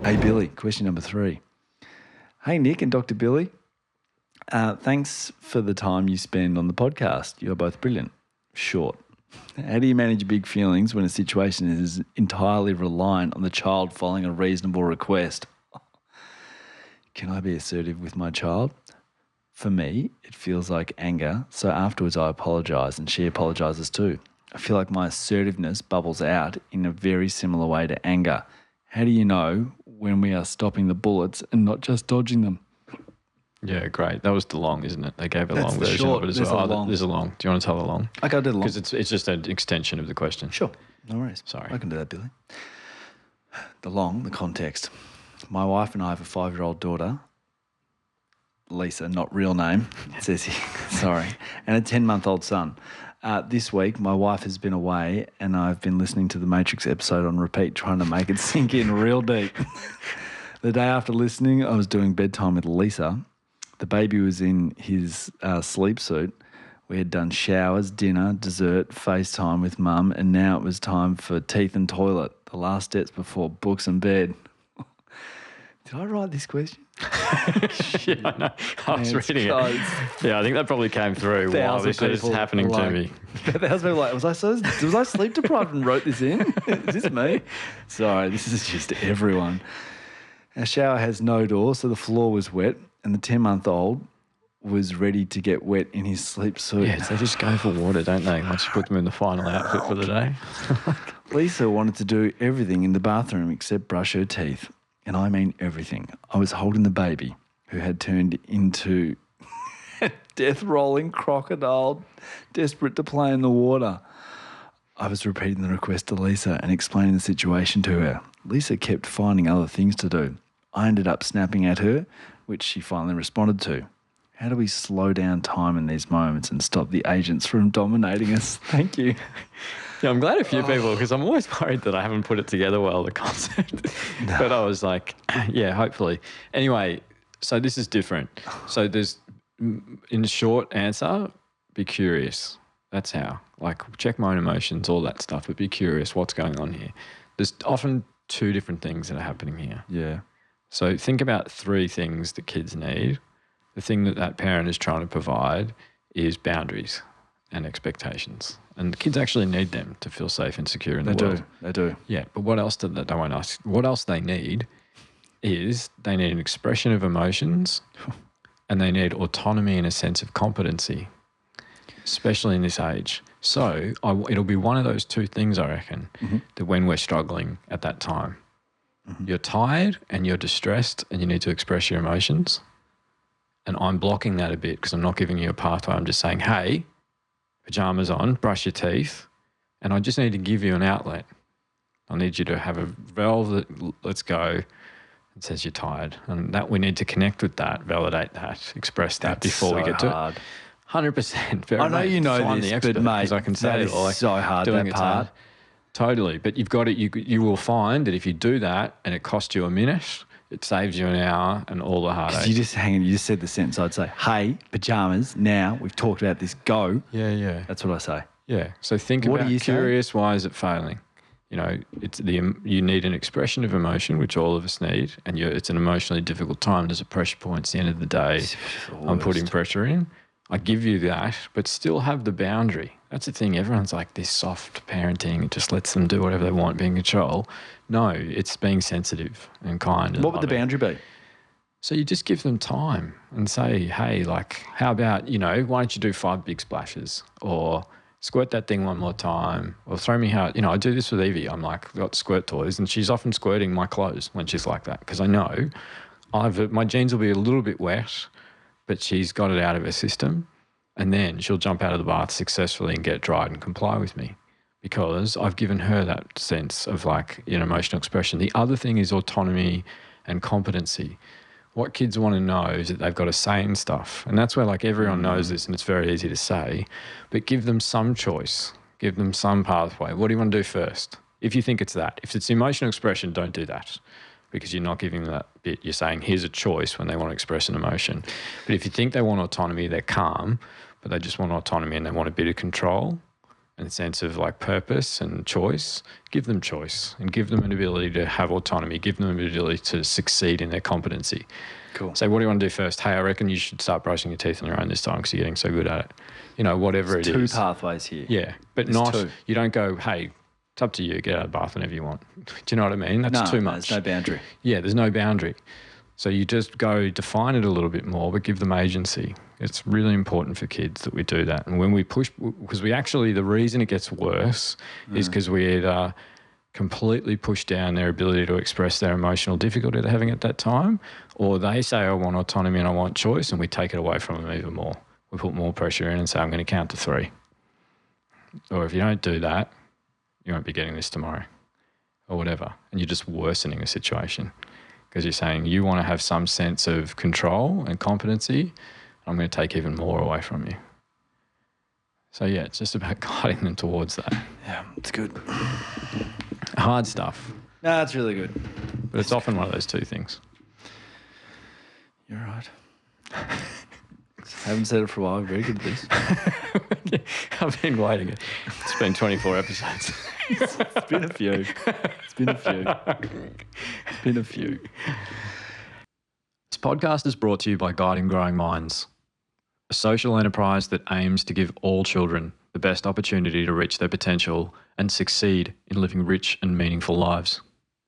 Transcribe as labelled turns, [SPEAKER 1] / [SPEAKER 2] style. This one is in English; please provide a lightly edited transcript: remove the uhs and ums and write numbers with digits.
[SPEAKER 1] Hey, Billy, question number 3. Hey, Nick and Dr. Billy. Thanks for the time you spend on the podcast. You're both brilliant. Short. How do you manage big feelings when a situation is entirely reliant on the child following a reasonable request? Can I be assertive with my child? For me, it feels like anger, so afterwards I apologise and she apologises too. I feel like my assertiveness bubbles out in a very similar way to anger. How do you know when we are stopping the bullets and not just dodging them?
[SPEAKER 2] Yeah, great. That was the long, isn't it? They gave a long version
[SPEAKER 1] short.
[SPEAKER 2] of it as
[SPEAKER 1] There's
[SPEAKER 2] well.
[SPEAKER 1] a long.
[SPEAKER 2] There's a long. Do you want to tell the long?
[SPEAKER 1] Okay, I'll do the long.
[SPEAKER 2] Because it's just an extension of the question.
[SPEAKER 1] Sure, no worries.
[SPEAKER 2] Sorry.
[SPEAKER 1] I can do that, Billy. The long, the context. My wife and I have a 5-year-old daughter, Lisa, not real name, it says here, sorry, and a 10-month-old son. This week, my wife has been away and I've been listening to the Matrix episode on repeat, trying to make it sink in real deep. The day after listening, I was doing bedtime with Lisa. The baby was in his sleep suit. We had done showers, dinner, dessert, FaceTime with Mum, and now it was time for teeth and toilet, the last steps before books and bed. Did I write this question?
[SPEAKER 2] Yeah, I know. I was reading it. Yeah, I think that probably came through while this was happening to me.
[SPEAKER 1] Thousands people like, was I sleep deprived and wrote this in? Is this me? Sorry, this is just everyone. Our shower has no door, so the floor was wet, and the 10-month-old was ready to get wet in his sleep suit.
[SPEAKER 2] Yeah, so they just go for water, don't they? Once you put them in the final outfit for the day.
[SPEAKER 1] Lisa wanted to do everything in the bathroom except brush her teeth. And I mean everything. I was holding the baby who had turned into a death-rolling crocodile, desperate to play in the water. I was repeating the request to Lisa and explaining the situation to her. Lisa kept finding other things to do. I ended up snapping at her, which she finally responded to. How do we slow down time in these moments and stop the agents from dominating us? Thank you.
[SPEAKER 2] Yeah, I'm glad a few people, because I'm always worried that I haven't put it together well, the concept. No. But I was like, yeah, hopefully. Anyway, so this is different. So there's, in short answer, be curious. That's how. Like, check my own emotions, all that stuff, but be curious what's going on here. There's often 2 different things that are happening here.
[SPEAKER 1] Yeah.
[SPEAKER 2] So think about 3 things that kids need. The thing that parent is trying to provide is boundaries and expectations. And the kids actually need them to feel safe and secure in the world.
[SPEAKER 1] They do.
[SPEAKER 2] Yeah, but what else do they won't ask? What else they need is they need an expression of emotions and they need autonomy and a sense of competency, especially in this age. So it'll be one of those 2 things, I reckon, that when we're struggling at that time, you're tired and you're distressed and you need to express your emotions. And I'm blocking that a bit because I'm not giving you a pathway. I'm just saying, hey, pajamas on, brush your teeth, and I just need to give you an outlet. I need you to have a valve that lets go and says you're tired. And that we need to connect with that, validate that, express that before we get to it. 100%.
[SPEAKER 1] I know you know this, but mate,
[SPEAKER 2] I can say
[SPEAKER 1] that is so hard, that part.
[SPEAKER 2] Totally. But you've got to, you will find that if you do that and it costs you a minute, it saves you an hour and all the heartache.
[SPEAKER 1] You just said the sentence. I'd say, hey, pajamas, now we've talked about this, go.
[SPEAKER 2] Yeah.
[SPEAKER 1] That's what I say.
[SPEAKER 2] Yeah. So think
[SPEAKER 1] What
[SPEAKER 2] about
[SPEAKER 1] do you
[SPEAKER 2] curious,
[SPEAKER 1] say?
[SPEAKER 2] why is it failing? You know, you need an expression of emotion, which all of us need, and it's an emotionally difficult time. There's a pressure point at the end of the day. I'm putting pressure in. I give you that, but still have the boundary. That's the thing. Everyone's like this soft parenting. It just lets them do whatever they want, being in control. No, it's being sensitive and kind. And
[SPEAKER 1] what would the boundary be?
[SPEAKER 2] So you just give them time and say, hey, like, how about, why don't you do 5 big splashes, or squirt that thing one more time, or throw me out. I do this with Evie. I'm like, got squirt toys, and she's often squirting my clothes when she's like that, because I know my jeans will be a little bit wet, but she's got it out of her system, and then she'll jump out of the bath successfully and get dried and comply with me, because I've given her that sense of like emotional expression. The other thing is autonomy and competency. What kids want to know is that they've got a say in stuff. And that's where like everyone knows this and it's very easy to say, but give them some choice, give them some pathway. What do you want to do first? If you think it's that. If it's emotional expression, don't do that, because you're not giving them that bit. You're saying here's a choice when they want to express an emotion. But if you think they want autonomy, they're calm, but they just want autonomy and they want a bit of control, and a sense of like purpose and choice, give them choice and give them an ability to have autonomy, give them an ability to succeed in their competency.
[SPEAKER 1] Cool.
[SPEAKER 2] Say, what do you want to do first? Hey, I reckon you should start brushing your teeth on your own this time because you're getting so good at it. You know, whatever
[SPEAKER 1] There's
[SPEAKER 2] it is.
[SPEAKER 1] two pathways here.
[SPEAKER 2] Yeah, but
[SPEAKER 1] There's
[SPEAKER 2] not,
[SPEAKER 1] two.
[SPEAKER 2] you don't go, hey, it's up to you, get out of the bath whenever you want. Do you know what I mean? That's too much.
[SPEAKER 1] There's no boundary.
[SPEAKER 2] Yeah, there's no boundary. So you just go define it a little bit more, but give them agency. It's really important for kids that we do that. And when we push, because we actually, the reason it gets worse is because we either completely push down their ability to express their emotional difficulty they're having at that time, or they say, I want autonomy and I want choice, and we take it away from them even more. We put more pressure in and say, I'm going to count to 3. Or if you don't do that, you won't be getting this tomorrow or whatever. And you're just worsening the situation because you're saying you want to have some sense of control and competency. I'm going to take even more away from you. So, yeah, it's just about guiding them towards that.
[SPEAKER 1] Yeah, it's good.
[SPEAKER 2] Hard stuff.
[SPEAKER 1] No, it's really good.
[SPEAKER 2] But it's often one of those two things.
[SPEAKER 1] You're right. Haven't said it for a while. Very good at this.
[SPEAKER 2] I've been waiting. It's been 24 episodes.
[SPEAKER 1] It's been a few. It's been a few. It's been a few.
[SPEAKER 2] This podcast is brought to you by Guiding Growing Minds, a social enterprise that aims to give all children the best opportunity to reach their potential and succeed in living rich and meaningful lives.